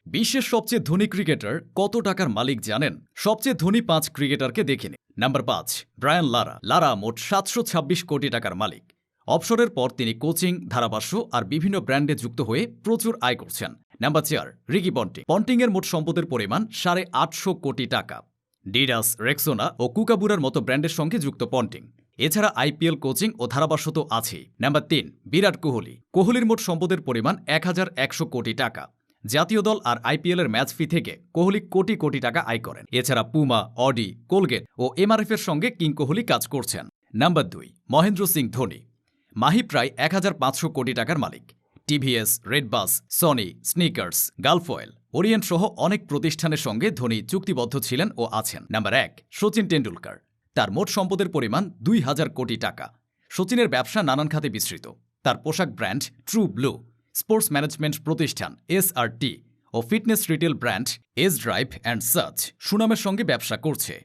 বিশ্বের সবচেয়ে ধনী ক্রিকেটার কত টাকার মালিক জানেন? সবচেয়ে ধনী 5 ক্রিকেটারকে দেখে নিন। Number 5, Brian Lara. লারা মোট 726 কোটি টাকার মালিক। অবসরের পর তিনি কোচিং, ধারাভাষ্য আর বিভিন্ন ব্র্যান্ডে যুক্ত হয়ে প্রচুর আয় করছেন। Number 4, Ricky Ponting. পন্টিংয়ের মোট সম্পদের পরিমাণ 850 কোটি টাকা। ডিডাস, রেক্সোনা ও কুকাবুরার মতো ব্র্যান্ডের সঙ্গে যুক্ত পন্টিং। এছাড়া আইপিএল কোচিং ও ধারাভাষ্য তো আছেই। নাম্বার 3, বিরাট কোহলি। কোহলির মোট সম্পদের পরিমাণ 1100 কোটি টাকা। জাতীয় দল আর আইপিএলের ম্যাচ ফি থেকে কোহলি কোটি কোটি টাকা আয় করেন। এছাড়া পুমা, অডি, কোলগেট ও এমআরএফ এর সঙ্গে কিং কোহলি কাজ করছেন। নাম্বার 2, মহেন্দ্র সিং ধোনি। মাহি প্রায় 1500 কোটি টাকার মালিক। TVS, redBus, Sony, Snickers, Gulf Oil, Orient সহ অনেক প্রতিষ্ঠানের সঙ্গে ধোনি চুক্তিবদ্ধ ছিলেন ও আছেন। নাম্বার 1, সচিন টেন্ডুলকার। তার মোট সম্পদের পরিমাণ 2000 কোটি টাকা। সচিনের ব্যবসা নানান খাতে বিস্তৃত। তার পোশাক brand True Blue, sports management প্রতিষ্ঠান SRT ও fitness retail brand S Drive and সার্চ সুনামের সঙ্গে ব্যবসা করছে।